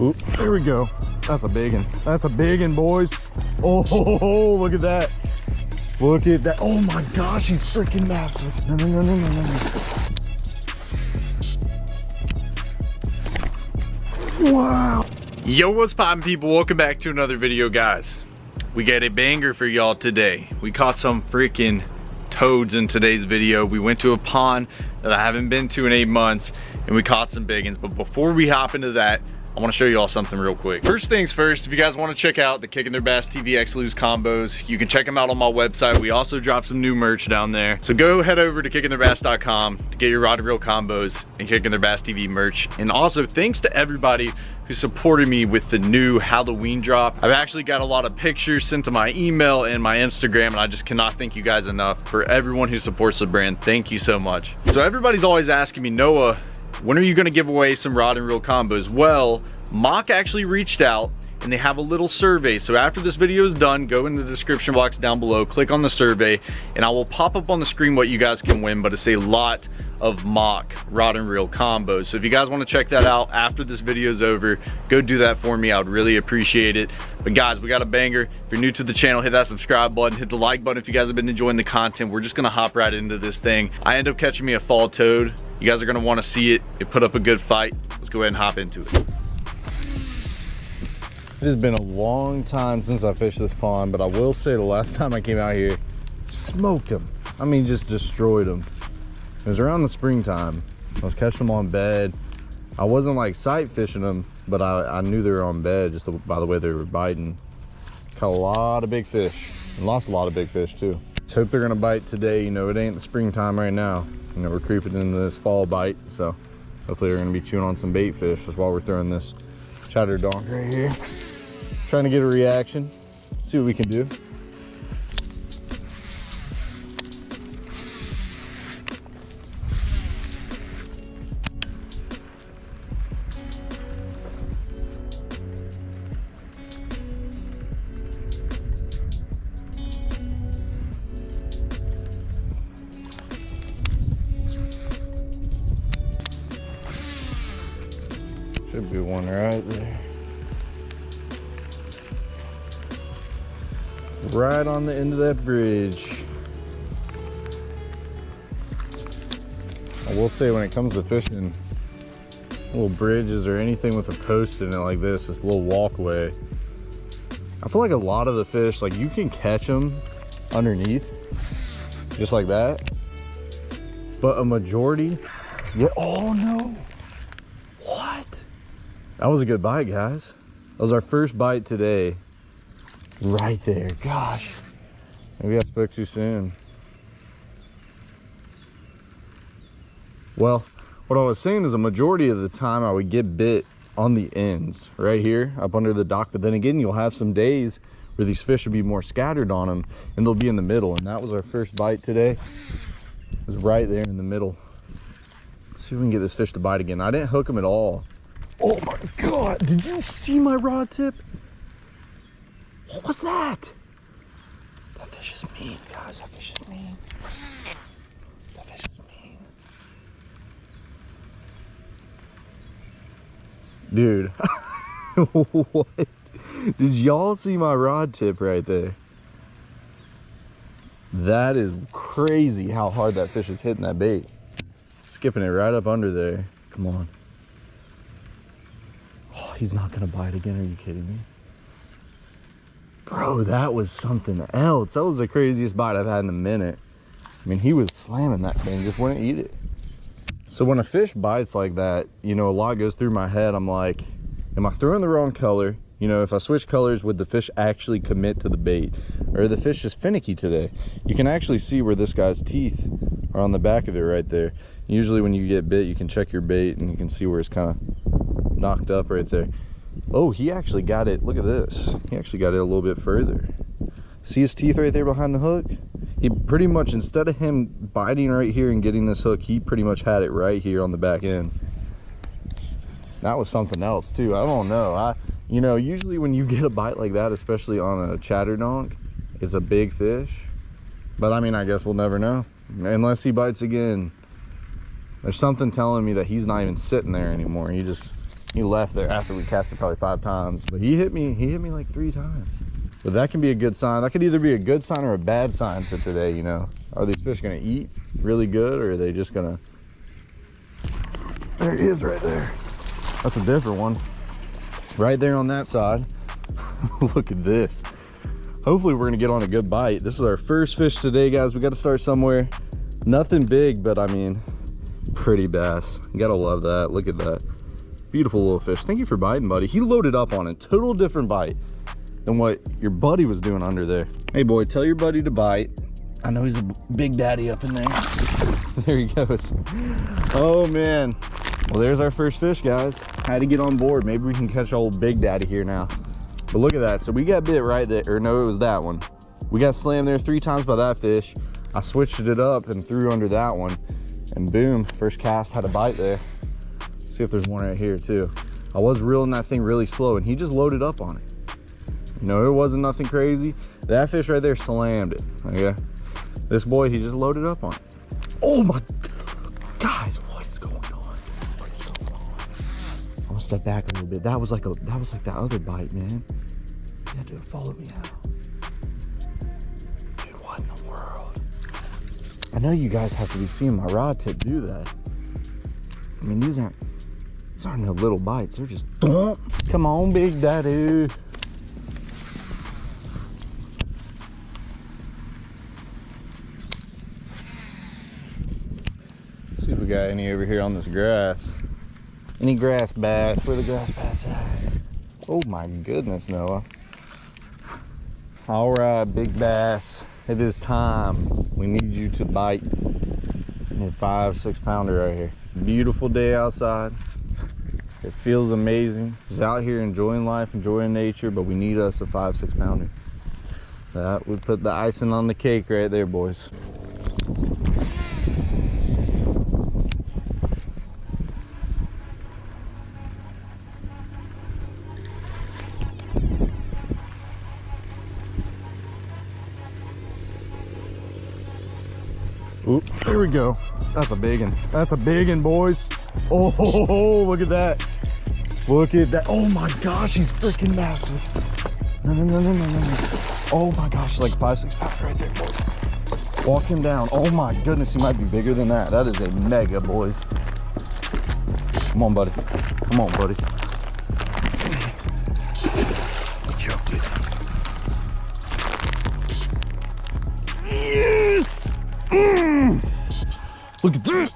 Oop, there we go. That's a big one. That's a big one, boys. Oh, look at that. Look at that. Oh my gosh, he's freaking massive. No, no, no, no, no, no. Wow. Yo, what's poppin', people? Welcome back to another video, guys. We got a banger for y'all today. We caught some freaking toads in today's video. We went to a pond that I haven't been to in 8 months and we caught some big ones. But before we hop into that, I want to show you all something real quick. First things first, if you guys want to check out the Kicking Their Bass TV X Lose combos, you can check them out on my website. We also dropped some new merch down there. So go head over to kickingtheirbass.com to get your rod and reel combos and Kicking Their Bass TV merch. And also thanks to everybody who supported me with the new Halloween drop. I've actually got a lot of pictures sent to my email and my Instagram, and I just cannot thank you guys enough. For everyone who supports the brand, thank you so much. So everybody's always asking me, Noah, when are you gonna give away some rod and reel combos? Well, Mock actually reached out and they have a little survey. So after this video is done, go in the description box down below, click on the survey, and I will pop up on the screen what you guys can win, but it's a lot of Mock rod and reel combos. So if you guys wanna check that out after this video is over, go do that for me. I would really appreciate it. But guys, we got a banger. If you're new to the channel, hit that subscribe button, hit the like button if you guys have been enjoying the content. We're just gonna hop right into this thing. I end up catching me a fall toad. You guys are gonna wanna see it. It put up a good fight. Let's go ahead and hop into it. It has been a long time since I fished this pond, but I will say the last time I came out here, smoked them. I mean, just destroyed them. It was around the springtime. I was catching them on bed. I wasn't like sight fishing them, but I knew they were on bed just by the way they were biting. Caught a lot of big fish and lost a lot of big fish too. Just hope they're gonna bite today. You know, it ain't the springtime right now. You know, we're creeping into this fall bite, so hopefully they're gonna be chewing on some bait fish. That's why we're throwing this chatter donk right here. Trying to get a reaction, see what we can do. Should be one right there. Right on the end of that bridge. I will say, when it comes to fishing little bridges or anything with a post in it like this little walkway, I feel like a lot of the fish, like, you can catch them underneath just like that, but a majority, yeah. Oh no, what? That was a good bite, guys. That was our first bite today. Right there. Gosh, maybe I spoke too soon. Well, what I was saying is a majority of the time I would get bit on the ends right here up under the dock, but then again, you'll have some days where these fish will be more scattered on them and they'll be in the middle, and that was our first bite today. It was right there in the middle. Let's see if we can get this fish to bite again. I didn't hook him at all. Oh my god, did you see my rod tip? What was that? That fish is mean, guys. That fish is mean. That fish is mean. Dude. What? Did y'all see my rod tip right there? That is crazy how hard that fish is hitting that bait. Skipping it right up under there. Come on. Oh, he's not gonna bite again. Are you kidding me? Bro, that was something else. That was the craziest bite I've had in a minute. I mean, he was slamming that thing, just wouldn't eat it. So when a fish bites like that, you know, a lot goes through my head. I'm like, am I throwing the wrong color? You know, if I switch colors, would the fish actually commit to the bait? Or the fish is finicky today? You can actually see where this guy's teeth are on the back of it right there. Usually when you get bit, you can check your bait and you can see where it's kind of knocked up right there. Oh, he actually got it. Look at this. He actually got it a little bit further. See his teeth right there behind the hook? He pretty much, instead of him biting right here and getting this hook, he pretty much had it right here on the back end. That was something else too. I don't know. You know, usually when you get a bite like that, especially on a chatter donk, it's a big fish. But I mean, I guess we'll never know. Unless he bites again. There's something telling me that he's not even sitting there anymore. He just He left there after we cast it probably 5 times, but he hit me like 3 times. But that can be a good sign. That could either be a good sign or a bad sign for today, you know. Are these fish gonna eat really good, or are they just gonna... There he is right there. That's a different one. Right there on that side. Look at this. Hopefully we're gonna get on a good bite. This is our first fish today, guys. We gotta start somewhere. Nothing big, but I mean, pretty bass. You gotta love that. Look at that. Beautiful little fish. Thank you for biting, buddy. He loaded up on it. Total different bite than what your buddy was doing under there. Hey boy, tell your buddy to bite. I know he's a big daddy up in there. There he goes. Oh man. Well, there's our first fish, guys. Had to get on board. Maybe we can catch old big daddy here now. But look at that. So we got bit right there, or no, it was that one. We got slammed there 3 times by that fish. I switched it up and threw under that one, and boom, first cast had a bite there. Let's see if there's one right here too. I was reeling that thing really slow, and he just loaded up on it. No, it wasn't nothing crazy. That fish right there slammed it, okay? This boy, he just loaded up on it. Oh my, guys, what is going on? What is going on? I'm gonna step back a little bit. That was like that other bite, man. Yeah, dude, follow me out. Dude, what in the world? I know you guys have to be seeing my rod tip do that. I mean, these aren't no little bites. They're just, come on, big daddy. See if we got any over here on this grass. Any grass bass? Where the grass bass at? Oh my goodness, Noah. All right, big bass. It is time. We need you to bite. A 5-6 pounder right here. Beautiful day outside. It feels amazing. Just out here enjoying life, enjoying nature, but we need us a 5-6 pounder. That would put the icing on the cake right there, boys. Oop, there we go. That's a big one. That's a big one, boys. Oh, look at that. Look at that. Oh my gosh, he's freaking massive. No. Oh my gosh, like 5-6 pounds right there, boys. Walk him down. Oh my goodness, he might be bigger than that. That is a mega, boys. Come on, buddy. Come on, buddy. We choked it. Yes! Look at that.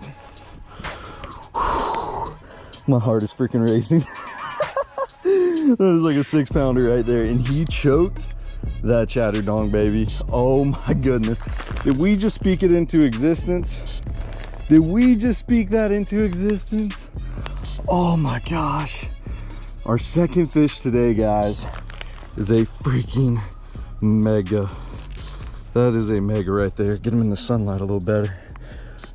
My heart is freaking racing. That is like a 6 pounder right there, and he choked that chatterdong, baby. Oh my goodness. Did we just speak it into existence? Did we just speak that into existence? Oh my gosh. Our second fish today, guys, is a freaking mega. That is a mega right there. Get him in the sunlight a little better.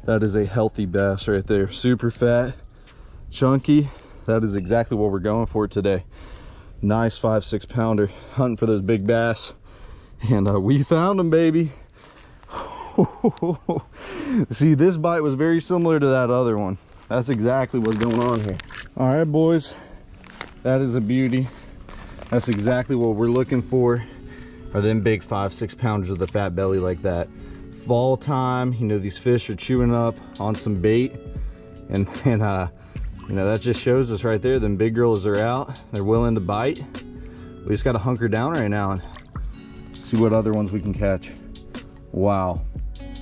That is a healthy bass right there. Super fat, chunky. That is exactly what we're going for today. Nice 5-6 pounder, hunting for those big bass. And we found them, baby. See, this bite was very similar to that other one. That's exactly what's going on here. All right, boys, that is a beauty. That's exactly what we're looking for, are them big 5-6 pounders with a fat belly like that. Fall time, you know, these fish are chewing up on some bait, and you know, that just shows us right there, them big girls are out, they're willing to bite. We just got to hunker down right now and see what other ones we can catch. Wow,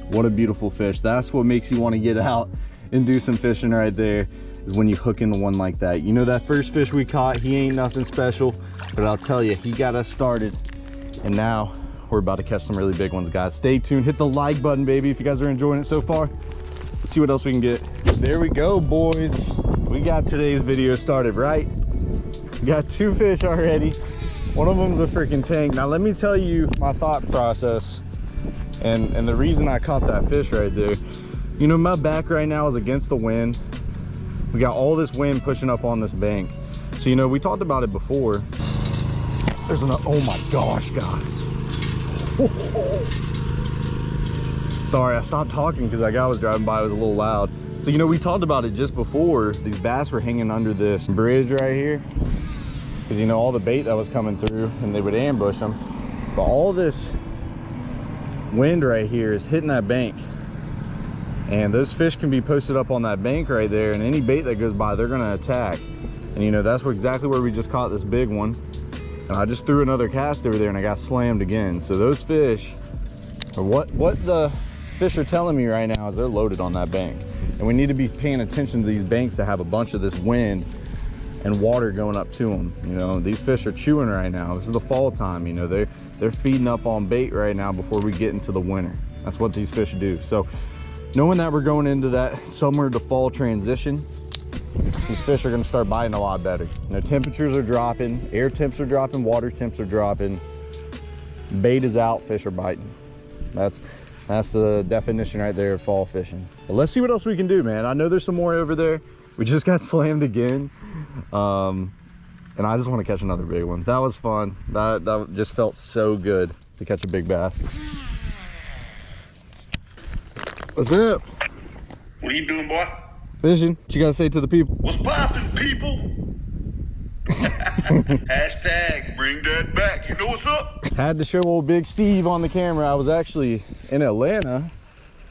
what a beautiful fish. That's what makes you want to get out and do some fishing right there, is when you hook into one like that. You know, that first fish we caught, he ain't nothing special, but I'll tell you, he got us started, and now we're about to catch some really big ones, guys. Stay tuned, hit the like button, baby, if you guys are enjoying it so far. Let's see what else we can get. There we go, boys. We got today's video started right. We got 2 fish already. One of them's a freaking tank. Now let me tell you my thought process and the reason I caught that fish right there. You know, my back right now is against the wind. We got all this wind pushing up on this bank. So, you know, we talked about it before. There's an, oh my gosh, guys. Sorry, I stopped talking because that guy was driving by. It was a little loud. So, you know, we talked about it just before. These bass were hanging under this bridge right here. Because, you know, all the bait that was coming through and they would ambush them. But all this wind right here is hitting that bank. And those fish can be posted up on that bank right there. And any bait that goes by, they're going to attack. And, you know, that's exactly where we just caught this big one. And I just threw another cast over there and I got slammed again. So those fish, or what the fish are telling me right now is they're loaded on that bank. And we need to be paying attention to these banks that have a bunch of this wind and water going up to them. You know, these fish are chewing right now. This is the fall time. You know, they're feeding up on bait right now before we get into the winter. That's what these fish do. So knowing that we're going into that summer to fall transition, these fish are going to start biting a lot better. You know, temperatures are dropping, air temps are dropping, water temps are dropping, bait is out, fish are biting. That's the definition right there of fall fishing. But let's see what else we can do, man. I know there's some more over there. We just got slammed again. And I just want to catch another big one. That was fun. That just felt so good to catch a big bass. What's up? What are you doing, boy? Fishing. What you gotta say to the people? What's poppin', people? Hashtag bring that back. You know what's up? Had to show old Big Steve on the camera. I was actually in Atlanta.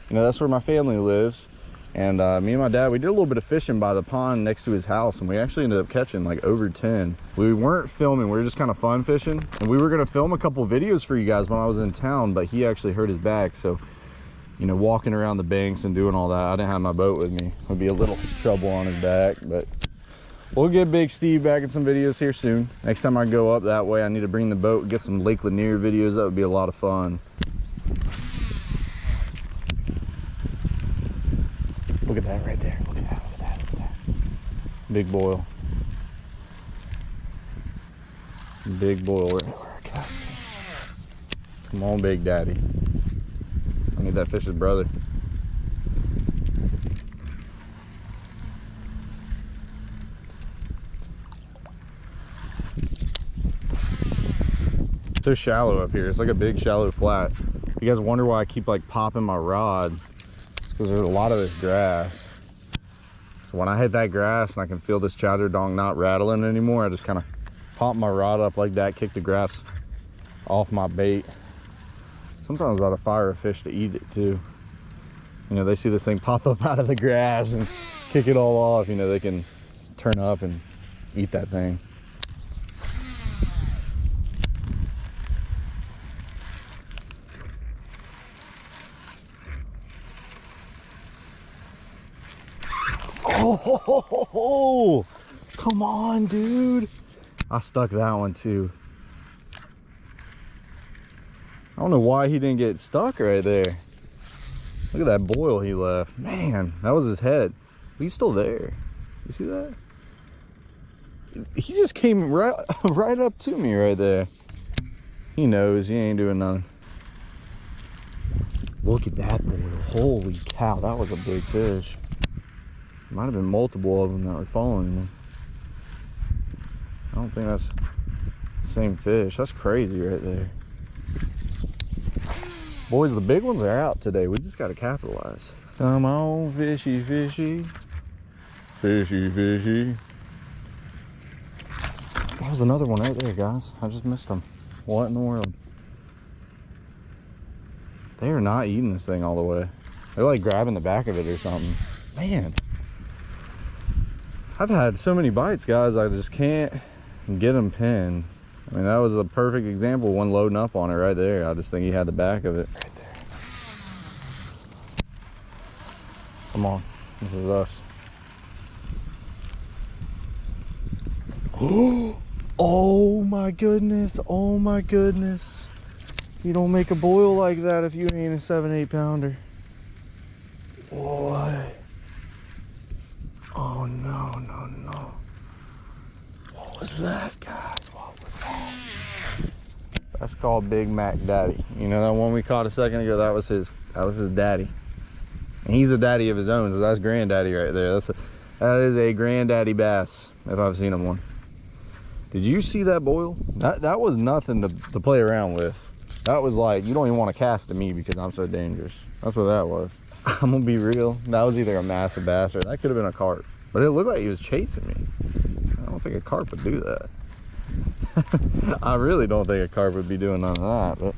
You know, that's where my family lives. And me and my dad, we did a little bit of fishing by the pond next to his house, and we actually ended up catching like over 10. We weren't filming, we were just kind of fun fishing. And we were gonna film a couple videos for you guys when I was in town, but he actually hurt his back. So, you know, walking around the banks and doing all that, I didn't have my boat with me. It'd be a little trouble on his back, but we'll get Big Steve back in some videos here soon. Next time I go up that way, I need to bring the boat, get some Lake Lanier videos. That would be a lot of fun. Look at that right there. Look at that, look at that, look at that. Big boil. Big boil right where I cast it. Come on, Big Daddy. I need that fish's brother. So shallow up here. It's like a big shallow flat. You guys wonder why I keep like popping my rod? Because there's a lot of this grass. So when I hit that grass and I can feel this chowder dong not rattling anymore, I just kind of pop my rod up like that, kick the grass off my bait. Sometimes I'll fire a fish to eat it too. You know, they see this thing pop up out of the grass and kick it all off. You know, they can turn up and eat that thing. Oh, come on, dude. I stuck that one too. I don't know why he didn't get stuck right there. Look at that boil he left. Man, that was his head. He's still there. You see that? He just came right up to me right there. He knows he ain't doing nothing. Look at that boil. Holy cow, that was a big fish. Might have been multiple of them that were following me. I don't think that's the same fish. That's crazy right there. Boys, the big ones are out today. We just got to capitalize. Come on, fishy, fishy. Fishy, fishy. That was another one right there, guys. I just missed them. What in the world? They are not eating this thing all the way. They're like grabbing the back of it or something. Man. I've had so many bites, guys, I just can't get them pinned. I mean, that was a perfect example of one loading up on it right there. I just think he had the back of it right there. Come on, this is us. Oh my goodness, oh my goodness. You don't make a boil like that if you ain't a 7-8 pounder. What? Oh no, no, no. What was that, guys? What was that? That's called Big Mac Daddy. You know that one we caught a second ago? That was his daddy. And he's the daddy of his own, so that's granddaddy right there. That is a granddaddy bass, if I've seen him one. Did you see that boil? That was nothing to play around with. That was like, you don't even want to cast to me because I'm so dangerous. That's what that was. I'm gonna be real. That was either a massive bass or that could have been a carp. But it looked like he was chasing me. I don't think a carp would do that. I really don't think a carp would be doing none of that. But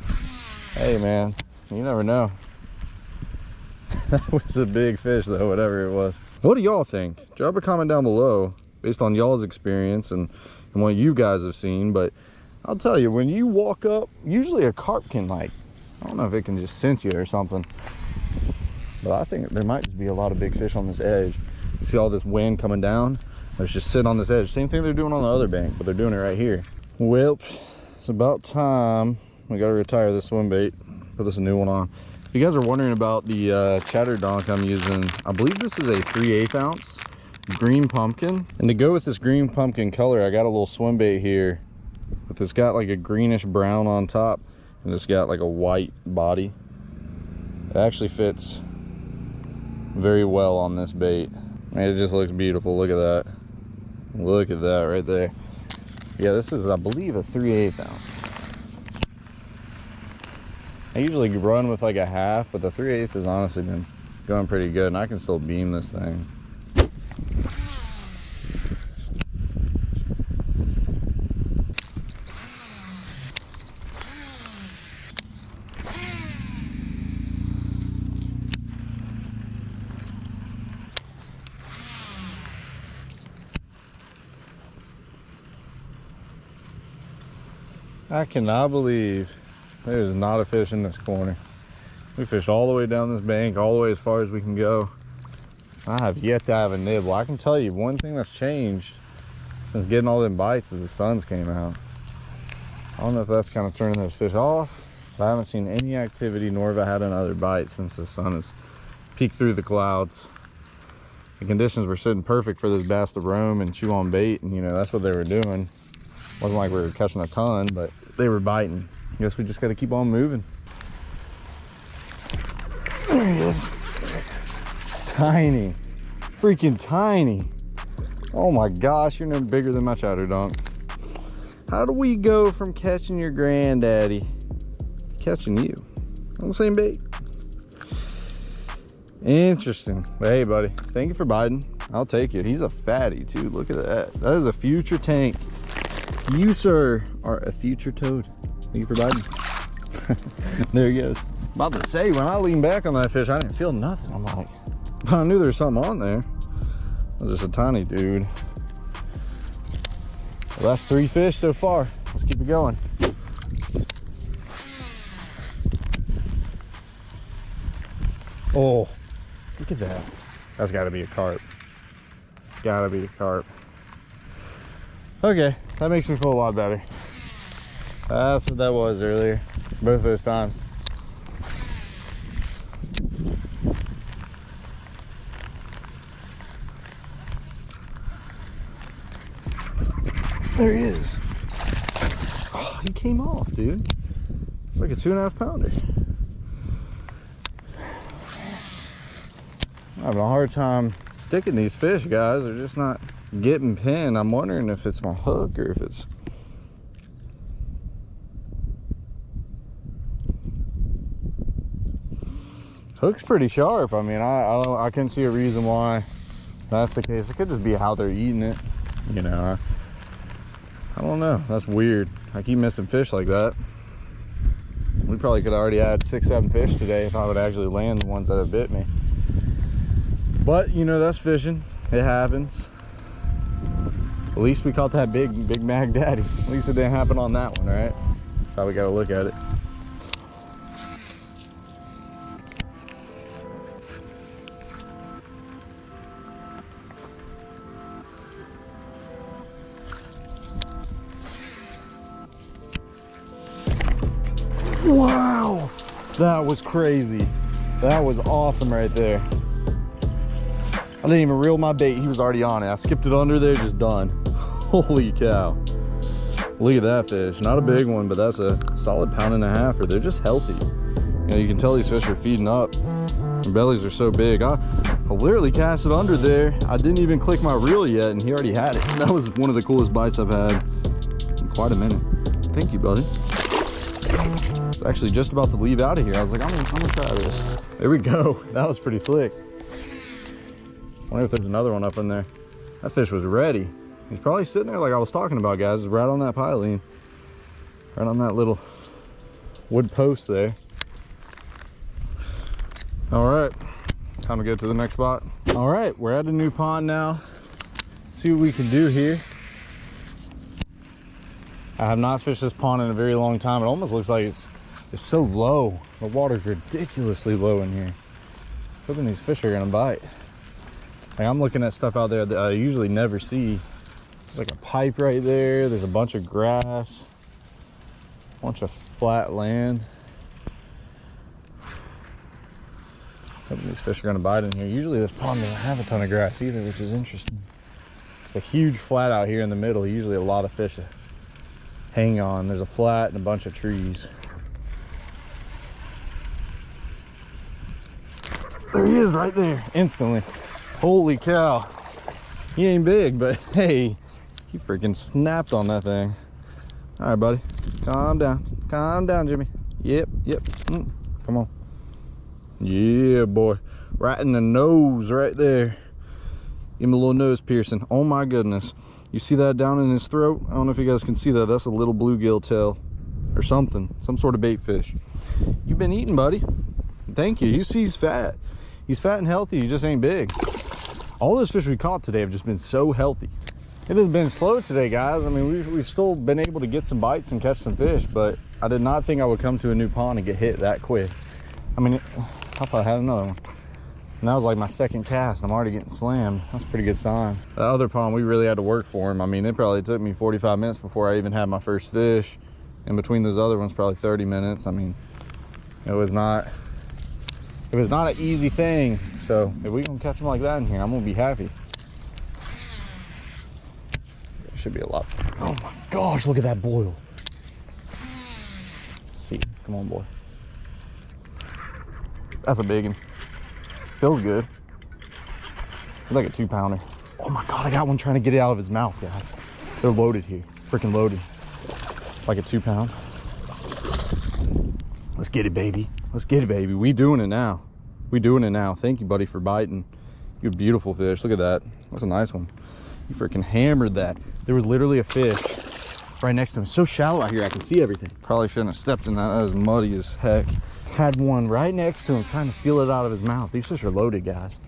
hey, man, you never know. That was a big fish, though, whatever it was. What do y'all think? Drop a comment down below based on y'all's experience and what you guys have seen. But I'll tell you, when you walk up, usually a carp can, like, I don't know if it can just sense you or something. But I think there might just be a lot of big fish on this edge. You see all this wind coming down? Let's just sit on this edge. Same thing they're doing on the other bank, but they're doing it right here. Well, it's about time. We gotta retire this swim bait. Put us a new one on. If you guys are wondering about the chatter donk I'm using, I believe this is a 3/8 ounce green pumpkin. And to go with this green pumpkin color, I got a little swim bait here. But it's got like a greenish brown on top, and it's got like a white body. It actually fits very well on this bait. I mean, it just looks beautiful. Look at that. Look at that right there. Yeah, this is, I believe, a 3/8 ounce. I usually run with like a half, but the 3/8 has honestly been going pretty good, and I can still beam this thing. I cannot believe there's not a fish in this corner. We fished all the way down this bank, all the way as far as we can go. I have yet to have a nibble. I can tell you one thing that's changed since getting all them bites is the suns came out. I don't know if that's kind of turning those fish off, but I haven't seen any activity, nor have I had another bite since the sun has peeked through the clouds. The conditions were sitting perfect for this bass to roam and chew on bait, and you know, that's what they were doing. Wasn't like we were catching a ton, but they were biting. Guess we just got to keep on moving. There he is. Tiny. Freaking tiny. Oh my gosh, you're no bigger than my chatter donk. How do we go from catching your granddaddy to catching you on the same bait? Interesting. But hey, buddy, thank you for biting. I'll take it. He's a fatty too. Look at that. That is a future tank. You, sir, are a future toad. Thank you for biting. There he goes. About to say, when I leaned back on that fish, I didn't feel nothing. I'm like, I knew there was something on there. It was just a tiny dude. Well, that's 3 fish so far. Let's keep it going. Oh, look at that. That's got to be a carp. Gotta be a carp. Okay, that makes me feel a lot better. That's what that was earlier, both those times. There he is. Oh, he came off, dude. It's like a 2.5 pounder. I'm having a hard time sticking these fish, guys. They're just not getting pinned. I'm wondering if it's my hook or if it's hook's pretty sharp. I mean, I can't see a reason why that's the case. It could just be how they're eating it, you know. I don't know. That's weird. I keep missing fish like that. We probably could have already had 6-7 fish today if I would actually land the ones that have bit me. But you know, that's fishing. It happens. At least we caught that big Mag Daddy. At least it didn't happen on that one, right? That's how we gotta look at it. Wow, that was crazy. That was awesome right there. I didn't even reel my bait. He was already on it. I skipped it under there, just done. Holy cow. Look at that fish. Not a big one, but that's a solid 1.5 pounder. They're just healthy. You know, you can tell these fish are feeding up. Their bellies are so big. I literally cast it under there. I didn't even click my reel yet, and he already had it. That was one of the coolest bites I've had in quite a minute. Thank you, buddy. I was actually just about to leave out of here. I was like, I'm gonna try this. There we go. That was pretty slick. Wonder if there's another one up in there. That fish was ready. He's probably sitting there like I was talking about, guys, right on that pileine. Right on that little wood post there. All right, time to get to the next spot. All right, we're at a new pond now. Let's see what we can do here. I have not fished this pond in a very long time. It almost looks like it's so low. The water's ridiculously low in here. Hoping these fish are gonna bite. Like, I'm looking at stuff out there that I usually never see. There's like a pipe right there. There's a bunch of grass, a bunch of flat land. Hoping these fish are gonna bite in here. Usually this pond doesn't have a ton of grass either, which is interesting. It's a huge flat out here in the middle. Usually a lot of fish hang on. There's a flat and a bunch of trees. There he is right there, instantly. Holy cow. He ain't big, but hey, he freaking snapped on that thing. All right, buddy, calm down. Calm down, Jimmy. Yep. Come on. Yeah, boy. Right in the nose right there. Give him a little nose piercing. Oh my goodness. You see that down in his throat? I don't know if you guys can see that. That's a little bluegill tail or something. Some sort of bait fish. You've been eating, buddy. Thank you. You see he's fat. He's fat and healthy. He just ain't big. All those fish we caught today have just been so healthy. It has been slow today, guys. I mean, we've still been able to get some bites and catch some fish, but I did not think I would come to a new pond and get hit that quick. I mean, I thought I had another one. And that was like my second cast. I'm already getting slammed. That's a pretty good sign. The other pond, we really had to work for him. I mean, it probably took me 45 minutes before I even had my first fish. In between those other ones, probably 30 minutes. I mean, it was not an easy thing. So if we can catch them like that in here, I'm gonna be happy. There should be a lot. Oh my gosh, look at that boil. Let's see, come on, boy. That's a big one. Feels good. It's like a 2-pounder. Oh my God, I got one trying to get it out of his mouth, guys. They're loaded here, freaking loaded. Like a 2-pound. Let's get it, baby. Let's get it, baby. We doing it now. We doing it now. Thank you, buddy, for biting. You're a beautiful fish. Look at that. That's a nice one. You freaking hammered that. There was literally a fish right next to him. It's so shallow out here, I can see everything. Probably shouldn't have stepped in that. That was muddy as heck. Had one right next to him trying to steal it out of his mouth. These fish are loaded, guys.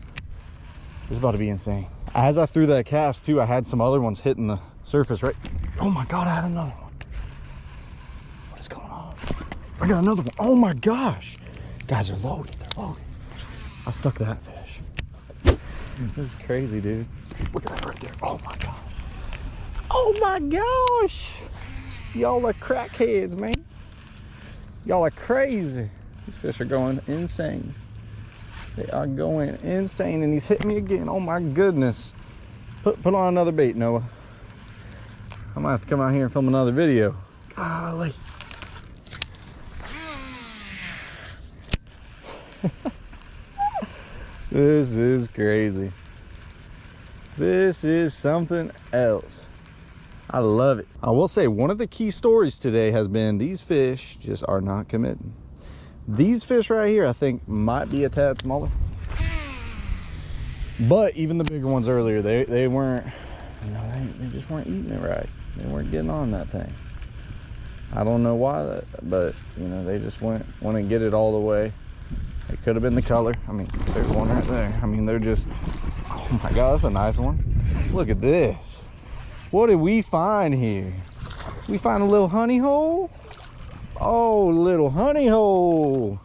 This is about to be insane. As I threw that cast too, I had some other ones hitting the surface right. Oh my God, I had another one. What is going on? I got another one. Oh my gosh. Guys are loaded, they're loaded. I stuck that fish. This is crazy, dude. Look at that right there. Oh my gosh. Oh my gosh. Y'all are crackheads, man. Y'all are crazy. These fish are going insane. They are going insane, and he's hitting me again. Oh my goodness. Put on another bait, Noah. I might have to come out here and film another video. Golly. This is crazy. This is something else. I love it. I will say one of the key stories today has been these fish just are not committing. These fish right here, I think, might be a tad smaller. But even the bigger ones earlier, they weren't, you know, they just weren't eating it right. They weren't getting on that thing. I don't know why, but you know, they just wouldn't get it all the way. It could have been the color. I mean, there's one right there. I mean, they're just, oh my God, that's a nice one. Look at this. What did we find here? We find a little honey hole? Oh, little honey hole.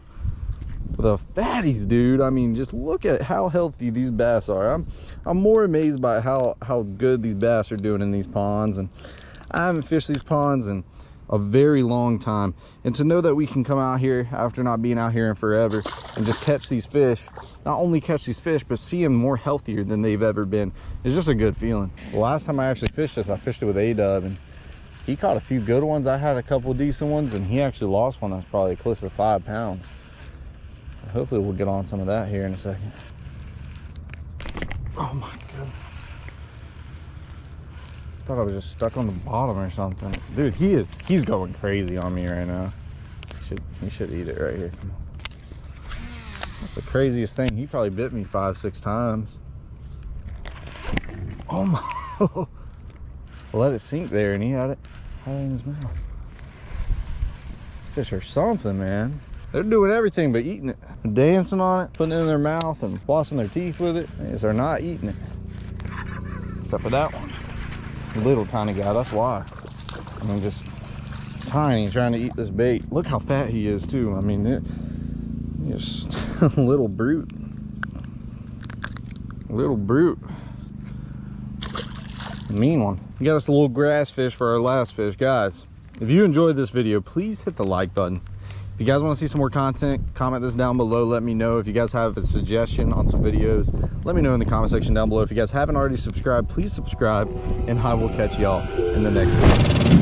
The fatties, dude. I mean, just look at how healthy these bass are. I'm more amazed by how good these bass are doing in these ponds. And I haven't fished these ponds in a very long time, and to know that we can come out here after not being out here in forever and just catch these fish, not only catch these fish but see them more healthier than they've ever been, is just a good feeling. The last time I actually fished this, I fished it with A-Dub, and he caught a few good ones. I had a couple decent ones, and he actually lost one that was probably close to 5 pounds. Hopefully we'll get on some of that here in a second. Oh my goodness. I thought I was just stuck on the bottom or something. Dude, he's going crazy on me right now. He should eat it right here. Come That's the craziest thing. He probably bit me 5-6 times. Oh my. Let it sink there and he had it in his mouth. Fish are something, man. They're doing everything but eating it. They're dancing on it, putting it in their mouth and flossing their teeth with it. They're not eating it. Except for that one. Little tiny guy, that's why. I mean, just tiny, trying to eat this bait. Look how fat he is too. I mean, just a little brute. Little brute. Mean one. We got us a little grass fish for our last fish. Guys, if you enjoyed this video, please hit the like button. If you guys want to see some more content, comment this down below. Let me know. If you guys have a suggestion on some videos, let me know in the comment section down below. If you guys haven't already subscribed, please subscribe, and I will catch y'all in the next video.